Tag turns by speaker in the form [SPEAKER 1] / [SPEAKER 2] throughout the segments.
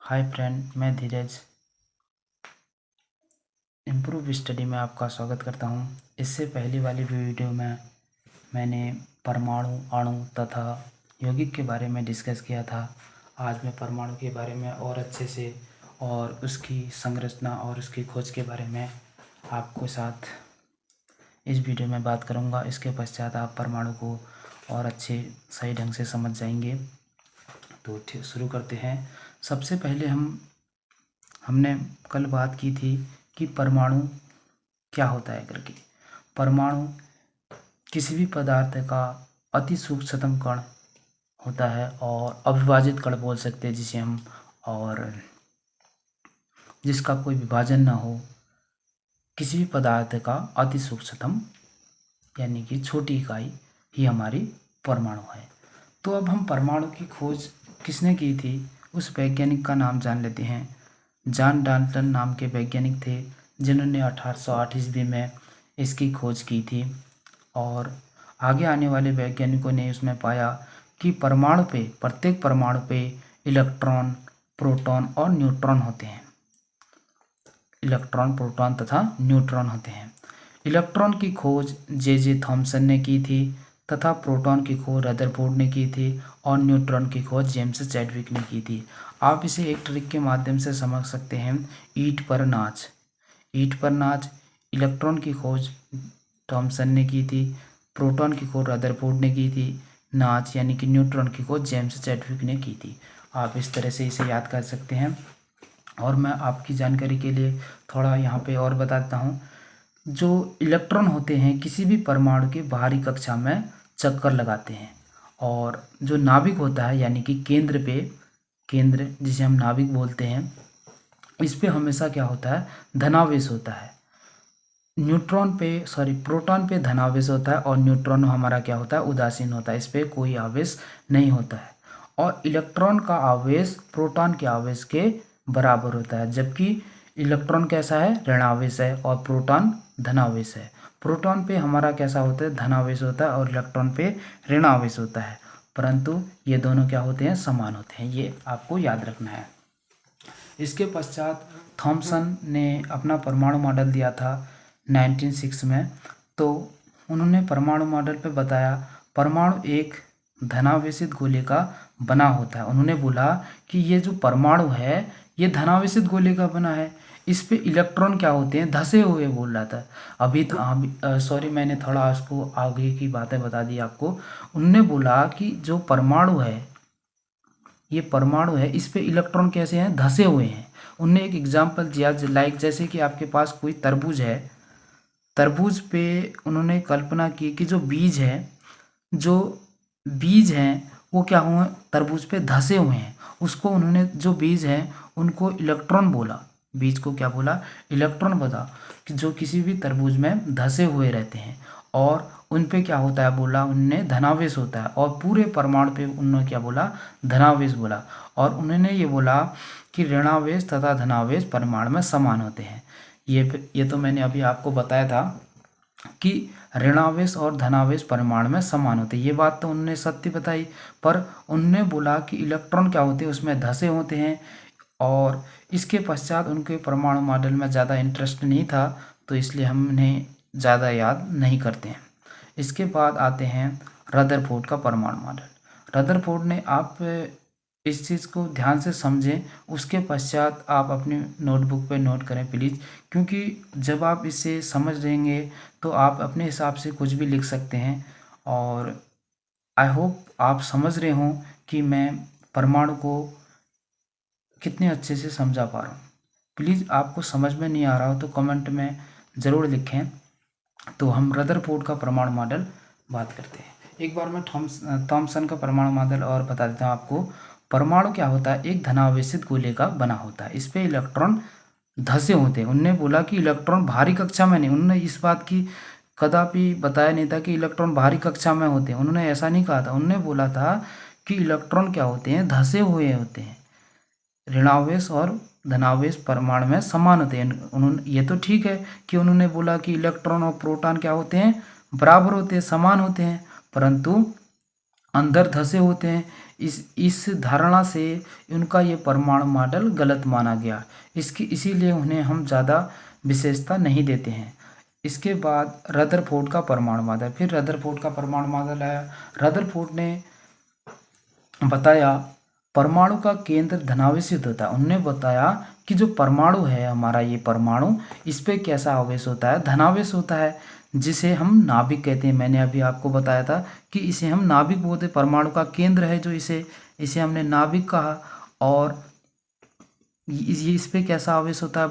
[SPEAKER 1] Hi friend, मैं धीरज improve study में आपका स्वागत करता हूं। इससे पहले वाली वीडियो में मैंने परमाणु, अणु तथा यौगिक के बारे में डिस्कस किया था। आज मैं परमाणु के बारे में और अच्छे से और उसकी संरचना और उसकी खोज के बारे में आपको साथ इस वीडियो में बात करूंगा। इसके पश्चात आप परमाणु को और अच्छे सही ढंग से समझ जाएंगे। तो ठीक, शुरू करते हैं। सबसे पहले हमने कल बात की थी कि परमाणु क्या होता है करके। परमाणु किसी भी पदार्थ का अति सूक्ष्मतम कण होता है और अविभाजित कण बोल सकते हैं जिसे हम, और जिसका कोई विभाजन ना हो। किसी भी पदार्थ का अति सूक्ष्मतम यानी कि छोटी इकाई ही हमारी परमाणु है। तो अब हम परमाणु की खोज किसने की थी, उस वैज्ञानिक का नाम जान लेते हैं। जॉन डाल्टन नाम के वैज्ञानिक थे जिन्होंने 1808 ईस्वी में इसकी खोज की थी। और आगे आने वाले वैज्ञानिकों ने उसमें पाया कि परमाणु पे, प्रत्येक परमाणु पे इलेक्ट्रॉन, प्रोटॉन और न्यूट्रॉन होते हैं। इलेक्ट्रॉन, प्रोटॉन तथा न्यूट्रॉन होते हैं। इलेक्ट्रॉन की खोज जे थॉमसन ने की थी तथा प्रोटॉन की खोज रदरफोर्ड ने की थी और न्यूट्रॉन की खोज जेम्स चैडविक ने की थी। आप इसे एक ट्रिक के माध्यम से समझ सकते हैं। ईंट पर नाच। ईंट पर नाच, इलेक्ट्रॉन की खोज थॉमसन ने की थी, प्रोटॉन की खोज रदरफोर्ड ने की थी, नाच यानी कि न्यूट्रॉन की खोज जेम्स चैडविक ने की थी। आप इस तरह से इसे याद कर सकते हैं। और मैं आपकी जानकारी के लिए थोड़ा यहाँ पे और बताता हूँ। जो इलेक्ट्रॉन होते हैं किसी भी परमाणु के बाहरी कक्षा में चक्कर लगाते हैं, और जो नाभिक होता है यानी कि केंद्र जिसे हम नाभिक बोलते हैं, इस पे हमेशा क्या होता है, धनावेश होता है। प्रोटॉन पे धनावेश होता है और न्यूट्रॉन हमारा क्या होता है, उदासीन होता है। इस पे कोई आवेश नहीं होता है। और इलेक्ट्रॉन का आवेश प्रोटॉन के आवेश के बराबर होता है, जबकि इलेक्ट्रॉन कैसा है, ऋणावेश है और प्रोटॉन धनावेश है। प्रोटॉन पे हमारा कैसा होता है, धनावेश होता है और इलेक्ट्रॉन पे ऋणावेश होता है, परंतु ये दोनों क्या होते हैं, समान होते हैं। ये आपको याद रखना है। इसके पश्चात थॉमसन ने अपना परमाणु मॉडल दिया था 1906 में। तो उन्होंने परमाणु मॉडल पे बताया परमाणु एक धनावेशित गोले का बना होता है। उन्होंने बोला कि ये जो परमाणु है ये धनावेशित गोले का बना है, इस पे इलेक्ट्रॉन क्या होते हैं, धसे हुए बोल रहा था। अभी तो सॉरी, मैंने थोड़ा उसको आगे की बातें बता दी आपको। उन्होंने बोला कि जो परमाणु है, ये परमाणु है, इस पे इलेक्ट्रॉन कैसे हैं, धसे हुए हैं। उनने एक एग्जाम्पल दिया, लाइक जैसे कि आपके पास कोई तरबूज है, तरबूज पे उन्होंने कल्पना की कि जो बीज हैं वो क्या हुए, तरबूज पे धसे हुए हैं। उसको उन्होंने, जो बीज हैं उनको इलेक्ट्रॉन बोला। बीज को क्या बोला, इलेक्ट्रॉन बोला, कि जो किसी भी तरबूज में धसे हुए रहते हैं और उन पे क्या होता है, बोला उनने, धनावेश होता है। और पूरे परमाणु पे उन्होंने क्या बोला, धनावेश बोला। और उन्होंने ये बोला कि ऋणावेश तथा धनावेश परमाणु में समान होते हैं। ये तो मैंने अभी आपको बताया था कि ऋणावेश और धनावेश परमाणु में समान होते हैं। ये बात तो उन्होंने सत्य बताई, पर उन्होंने बोला कि इलेक्ट्रॉन क्या होते हैं, उसमें धसे होते हैं। और इसके पश्चात उनके परमाणु मॉडल में ज़्यादा इंटरेस्ट नहीं था, तो इसलिए हमने ज़्यादा याद नहीं करते हैं। इसके बाद आते हैं रदरफोर्ड का परमाणु मॉडल। रदरफोर्ड ने, आप इस चीज़ को ध्यान से समझें, उसके पश्चात आप अपनी नोटबुक पे नोट करें प्लीज़, क्योंकि जब आप इसे समझ लेंगे तो आप अपने हिसाब से कुछ भी लिख सकते हैं। और आई होप आप समझ रहे हों कि मैं परमाणु को कितने अच्छे से समझा पा रहा हूँ। प्लीज़ आपको समझ में नहीं आ रहा हो तो कमेंट में ज़रूर लिखें। तो हम रदरफोर्ड का परमाणु मॉडल बात करते हैं। एक बार मैं थॉमसन का परमाणु मॉडल और बता देता हूँ आपको। परमाणु क्या होता है, एक धनावेशित गोले का बना होता है। इस पे इलेक्ट्रॉन धसे होते हैं। उनने बोला कि इलेक्ट्रॉन बाहरी कक्षा में नहीं, उन्होंने इस बात की कदापि बताया नहीं था कि इलेक्ट्रॉन बाहरी कक्षा में होते हैं। उन्होंने ऐसा नहीं कहा था। उन्होंने बोला था कि इलेक्ट्रॉन क्या होते हैं, धसे हुए होते हैं। ऋणावेश और धनावेश परमाणु में समान होते हैं। उन्होंने, ये तो ठीक है कि उन्होंने बोला कि इलेक्ट्रॉन और प्रोटॉन क्या होते हैं, बराबर होते हैं, समान होते हैं, परंतु अंदर धसे होते हैं। इस धारणा से उनका ये परमाणु मॉडल गलत माना गया। इसीलिए उन्हें हम ज़्यादा विशेषता नहीं देते हैं। इसके बाद रदरफोर्ड का परमाणु मॉडल, फिर रदरफोर्ड का परमाणु मॉडल आया। रदरफोर्ड ने बताया परमाणु का केंद्र धनावेशित होता है। उन्होंने बताया कि जो परमाणु है हमारा, ये परमाणु, इस पे कैसा आवेश होता है, धनावेश होता है, जिसे हम नाभिक कहते हैं। मैंने अभी आपको बताया था कि इसे हम नाभिक बोलते हैं। परमाणु का केंद्र है जो इसे हमने नाभिक कहा। और ये इस पे कैसा आवेश होता है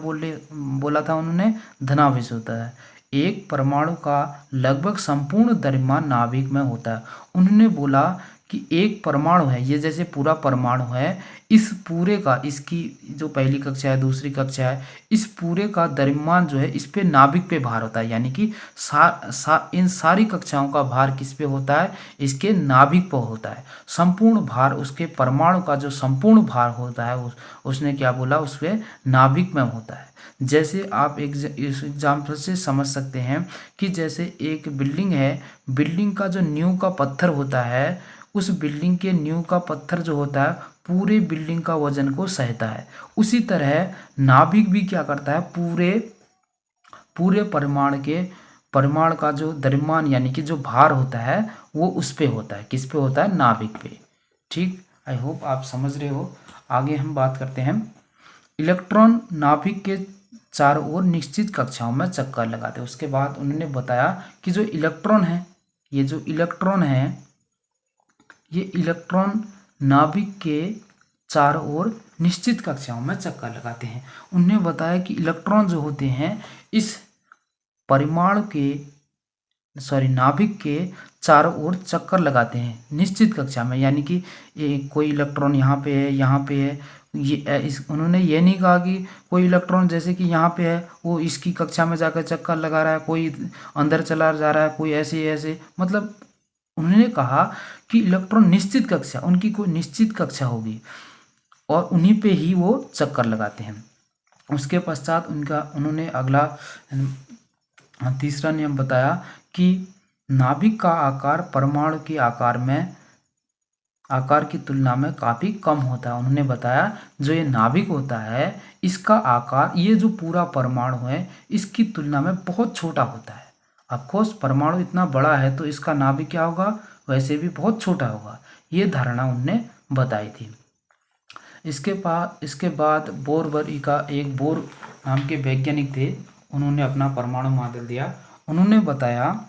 [SPEAKER 1] बोला था उन्होंने, धनावेश होता है। एक परमाणु का लगभग संपूर्ण द्रव्यमान नाभिक में होता है। उन्होंने बोला कि एक परमाणु है, ये जैसे पूरा परमाणु है, इस पूरे का, इसकी जो पहली कक्षा है, दूसरी कक्षा है, इस पूरे का द्रव्यमान जो है इस पे नाभिक पे भार होता है। यानी कि इन सारी कक्षाओं का भार किस पे होता है, इसके नाभिक पर होता है। संपूर्ण भार, उसके परमाणु का जो संपूर्ण भार होता है, उसने क्या बोला, उस पे नाभिक में होता है। जैसे आप इस एग्जाम्पल से समझ सकते हैं कि जैसे एक बिल्डिंग है, बिल्डिंग का जो नींव का पत्थर होता है, उस बिल्डिंग के नींव का पत्थर जो होता है पूरे बिल्डिंग का वजन को सहता है। उसी तरह नाभिक भी क्या करता है, पूरे परमाणु का जो द्रव्यमान यानी कि जो भार होता है वो उस पे होता है। किस पे होता है, नाभिक पे। ठीक, आई होप आप समझ रहे हो। आगे हम बात करते हैं। इलेक्ट्रॉन नाभिक के चारों ओर निश्चित कक्षाओं में चक्कर लगाते हैं। उसके बाद उन्होंने बताया कि जो इलेक्ट्रॉन है, ये जो इलेक्ट्रॉन है, ये इलेक्ट्रॉन नाभिक के चारों ओर निश्चित कक्षाओं में चक्कर लगाते हैं। उन्होंने बताया कि इलेक्ट्रॉन जो होते हैं इस नाभिक के चारों ओर चक्कर लगाते हैं निश्चित कक्षा में। यानी कि कोई इलेक्ट्रॉन यहाँ पे है, यहाँ पे है, उन्होंने ये नहीं कहा कि कोई इलेक्ट्रॉन जैसे कि यहाँ पे है वो इसकी कक्षा में जाकर चक्कर लगा रहा है, कोई अंदर चला जा रहा है, कोई ऐसे, मतलब उन्होंने कहा कि इलेक्ट्रॉन निश्चित कक्षा, उनकी कोई निश्चित कक्षा होगी और उन्हीं पे ही वो चक्कर लगाते हैं। उसके पश्चात उन्होंने अगला तीसरा नियम बताया कि नाभिक का आकार परमाणु के आकार की तुलना में काफ़ी कम होता है। उन्होंने बताया जो ये नाभिक होता है इसका आकार, ये जो पूरा परमाणु है, इसकी तुलना में बहुत छोटा होता है। ऑफकोर्स परमाणु इतना बड़ा है तो इसका नाभिक क्या होगा, वैसे भी बहुत छोटा होगा। ये धारणा उनने बताई थी। इसके बाद बोरबरी का एक बोर नाम के वैज्ञानिक थे, उन्होंने अपना परमाणु मॉडल दिया। उन्होंने बताया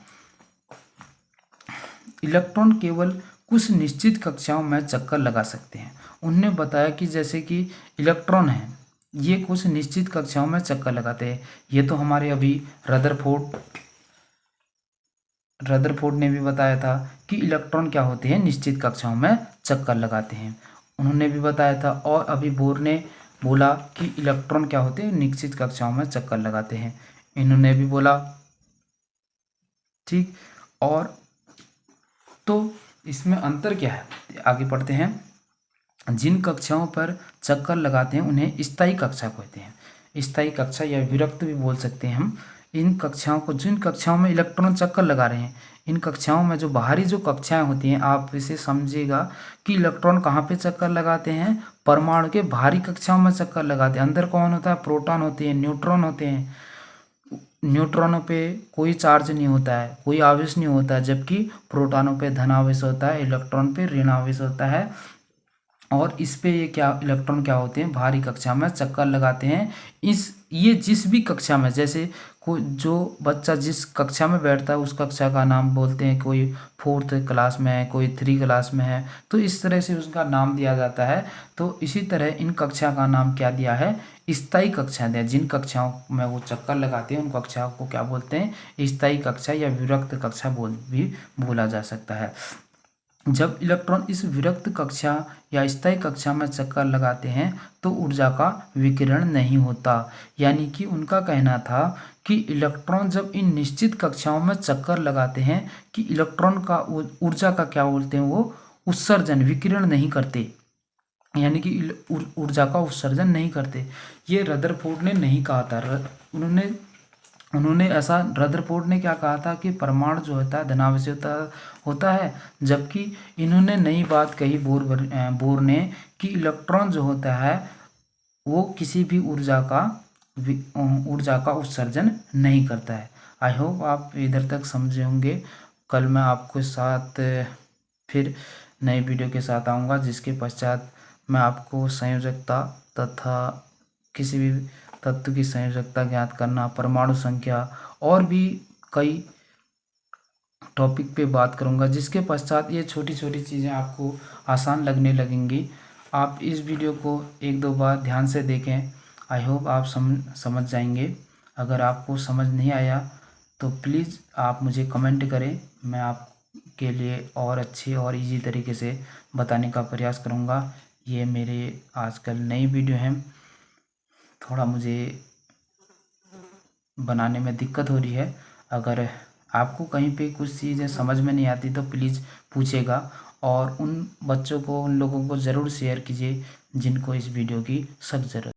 [SPEAKER 1] इलेक्ट्रॉन केवल कुछ निश्चित कक्षाओं में चक्कर लगा सकते हैं। उन्होंने बताया कि जैसे कि इलेक्ट्रॉन है, ये कुछ निश्चित कक्षाओं में चक्कर लगाते हैं। ये तो हमारे अभी रदरफोर्ड ने भी बताया था कि इलेक्ट्रॉन क्या होते हैं, निश्चित कक्षाओं में चक्कर लगाते हैं, उन्होंने भी बताया था। और अभी बोर ने बोला कि इलेक्ट्रॉन क्या होते हैं, निश्चित कक्षाओं में चक्कर लगाते हैं, इन्होंने भी बोला। ठीक, और तो इसमें अंतर क्या है, आगे पढ़ते हैं। जिन कक्षाओं पर चक्कर लगाते हैं उन्हें स्थायी कक्षा कहते हैं। स्थायी कक्षा या विरक्त भी बोल सकते हैं हम। इन कक्षाओं को, जिन कक्षाओं में इलेक्ट्रॉन चक्कर लगा रहे हैं, इन कक्षाओं में जो बाहरी जो कक्षाएं होती हैं, आप इसे समझिएगा कि इलेक्ट्रॉन कहाँ पे चक्कर लगाते हैं, परमाणु के बाहरी कक्षाओं में चक्कर लगाते हैं। अंदर कौन होता है, प्रोटॉन होते हैं, न्यूट्रॉन होते हैं। न्यूट्रॉनों पे कोई चार्ज नहीं होता है, कोई आवेश नहीं होता है, जबकि प्रोटॉनों पे धन आवेश होता है, इलेक्ट्रॉन पे ऋण आवेश होता है। और इस पे इलेक्ट्रॉन क्या होते हैं, बाहरी कक्षा में चक्कर लगाते हैं। ये जिस भी कक्षा में, जैसे जो बच्चा जिस कक्षा में बैठता है उस कक्षा का नाम बोलते हैं, कोई 4th क्लास में है, कोई 3 क्लास में है, तो इस तरह से उसका नाम दिया जाता है। तो इसी तरह इन कक्षा का नाम क्या दिया है, स्थायी कक्षा दिया। जिन कक्षाओं में वो चक्कर लगाते हैं उन कक्षाओं को क्या बोलते हैं, स्थायी कक्षा या विरक्त कक्षा भी बोला जा सकता है। जब इलेक्ट्रॉन इस विरक्त कक्षा या स्थायी कक्षा में चक्कर लगाते हैं तो ऊर्जा का विकिरण नहीं होता। यानी कि उनका कहना था कि इलेक्ट्रॉन जब इन निश्चित कक्षाओं में चक्कर लगाते हैं कि इलेक्ट्रॉन का ऊर्जा का क्या बोलते हैं, वो उत्सर्जन, विकिरण नहीं करते, यानी कि ऊर्जा का उत्सर्जन नहीं करते। ये रदरफोर्ड ने नहीं कहा था, उन्होंने उन्होंने ऐसा, रदरफोर्ड ने क्या कहा था कि परमाणु जो होता है धनावेशी होता है, जबकि इन्होंने नई बात कही बोर ने कि इलेक्ट्रॉन जो होता है वो किसी भी ऊर्जा का उत्सर्जन नहीं करता है। आई होप आप इधर तक समझे होंगे। कल मैं आपके साथ फिर नए वीडियो के साथ आऊँगा, जिसके पश्चात मैं आपको संयोजकता तथा किसी भी तत्व की संयोजकता ज्ञात करना, परमाणु संख्या और भी कई टॉपिक पे बात करूँगा, जिसके पश्चात ये छोटी छोटी चीज़ें आपको आसान लगने लगेंगी। आप इस वीडियो को एक दो बार ध्यान से देखें। आई होप आप समझ जाएंगे। अगर आपको समझ नहीं आया तो प्लीज़ आप मुझे कमेंट करें, मैं आपके लिए और अच्छी और इजी तरीके से बताने का प्रयास करूँगा। ये मेरे आजकल नई वीडियो हैं, थोड़ा मुझे बनाने में दिक्कत हो रही है। अगर आपको कहीं पे कुछ चीज़ें समझ में नहीं आती तो प्लीज़ पूछेगा, और उन बच्चों को, उन लोगों को ज़रूर शेयर कीजिए जिनको इस वीडियो की सख्त ज़रूरत है।